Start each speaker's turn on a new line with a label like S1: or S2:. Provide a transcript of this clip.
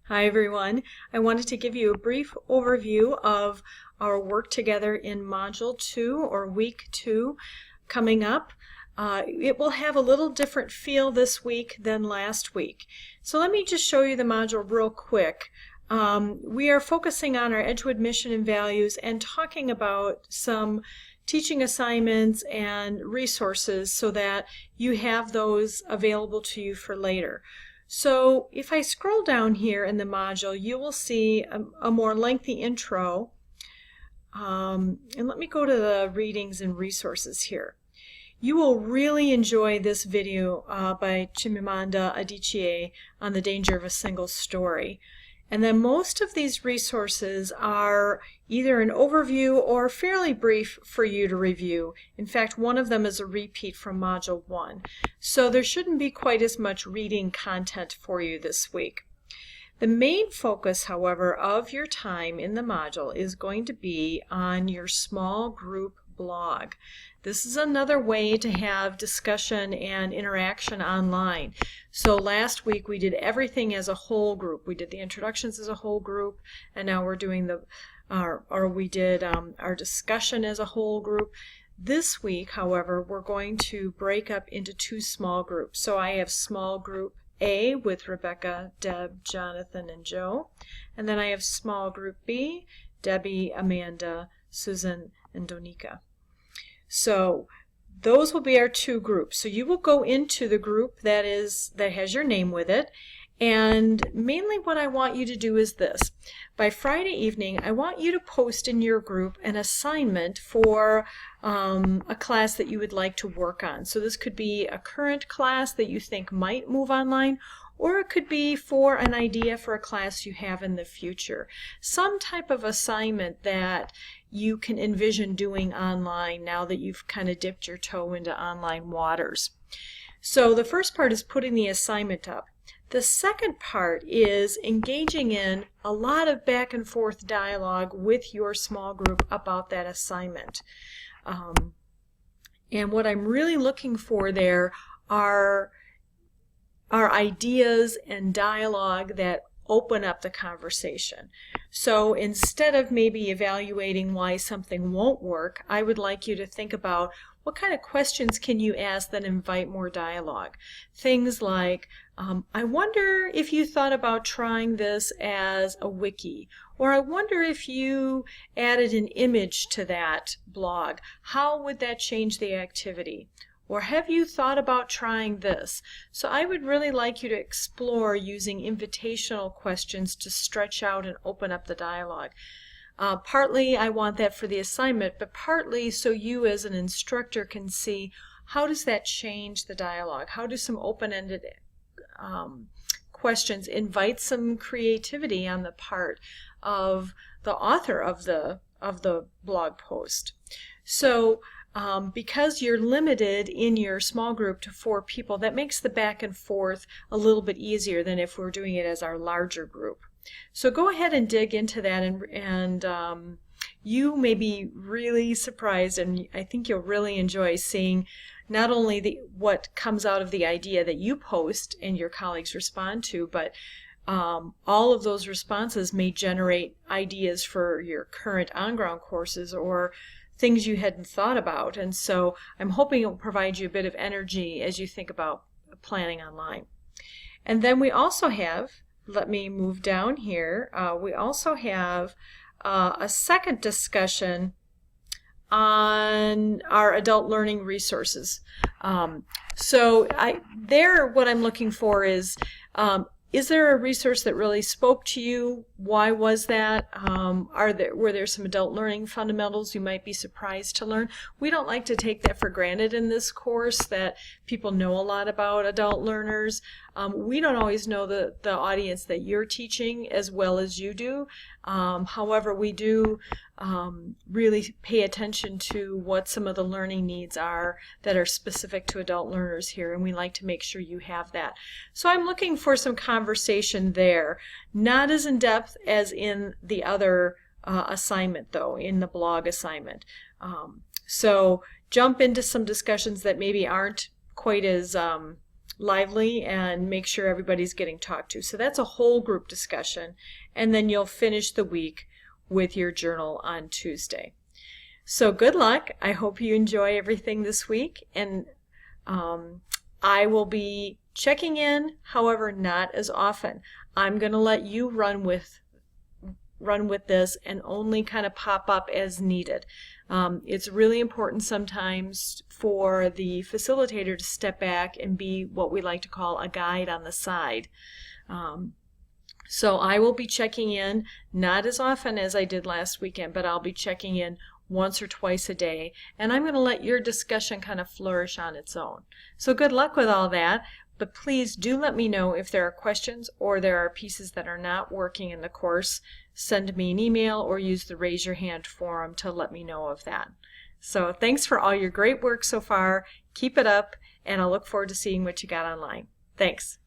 S1: Hi everyone. I wanted to give you a brief overview of our work together in Module 2 or Week 2 coming up. It will have a little different feel this week than last week. So let me just show you the module real quick. We are focusing on our Edgewood mission and values and talking about some teaching assignments and resources so that you have those available to you for later. So if I scroll down here in the module, you will see a more lengthy intro. And let me go to the readings and resources here. You will really enjoy this video by Chimamanda Adichie on the danger of a single story. And then most of these resources are either an overview or fairly brief for you to review. In fact, one of them is a repeat from Module 1. So there shouldn't be quite as much reading content for you this week. The main focus, however, of your time in the module is going to be on your small group blog. This is another way to have discussion and interaction online. So last week we did everything as a whole group. We did the introductions as a whole group, and now we're doing our discussion as a whole group. This week, however, we're going to break up into two small groups. So I have small group A with Rebecca, Deb, Jonathan, and Joe. And then I have small group B, Debbie, Amanda, Susan, and Donika. So those will be our two groups. So you will go into the group that has your name with it. And mainly what I want you to do is this. By Friday evening, I want you to post in your group an assignment for a class that you would like to work on. So this could be a current class that you think might move online, or it could be for an idea for a class you have in the future. Some type of assignment that you can envision doing online now that you've kind of dipped your toe into online waters. So the first part is putting the assignment up. The second part is engaging in a lot of back and forth dialogue with your small group about that assignment. And what I'm really looking for there are ideas and dialogue that open up the conversation. So instead of maybe evaluating why something won't work, I would like you to think about what kind of questions can you ask that invite more dialogue. Things like, I wonder if you thought about trying this as a wiki, or I wonder if you added an image to that blog, how would that change the activity? Or have you thought about trying this? So I would really like you to explore using invitational questions to stretch out and open up the dialogue. Partly I want that for the assignment, but partly so you as an instructor can see how does that change the dialogue? How do some open-ended questions invite some creativity on the part of the author of the blog post? So because you're limited in your small group to 4 people, that makes the back and forth a little bit easier than if we're doing it as our larger group. So go ahead and dig into that, and you may be really surprised, and I think you'll really enjoy seeing not only what comes out of the idea that you post and your colleagues respond to, but all of those responses may generate ideas for your current on-ground courses or things you hadn't thought about. And so I'm hoping it will provide you a bit of energy as you think about planning online. And then we also have, let me move down here, we also have a second discussion on our adult learning resources. So what I'm looking for is there a resource that really spoke to you? Why was that? Were there some adult learning fundamentals you might be surprised to learn? We don't like to take that for granted in this course, that people know a lot about adult learners. We don't always know the audience that you're teaching as well as you do. However, we do really pay attention to what some of the learning needs are that are specific to adult learners here, and we like to make sure you have that. So I'm looking for some conversation there, not as in depth as in the other assignment though, in the blog assignment. So jump into some discussions that maybe aren't quite as lively and make sure everybody's getting talked to. So that's a whole group discussion, and then you'll finish the week with your journal on Tuesday. So good luck. I hope you enjoy everything this week, and I will be checking in, however, not as often. I'm going to let you run with this and only kind of pop up as needed. It's really important sometimes for the facilitator to step back and be what we like to call a guide on the side. So I will be checking in, not as often as I did last weekend, but I'll be checking in once or twice a day, and I'm going to let your discussion kind of flourish on its own. So good luck with all that, but please do let me know if there are questions or there are pieces that are not working in the course. Send me an email or use the raise your hand forum to let me know of that. So thanks for all your great work so far. Keep it up, and I'll look forward to seeing what you got online. Thanks.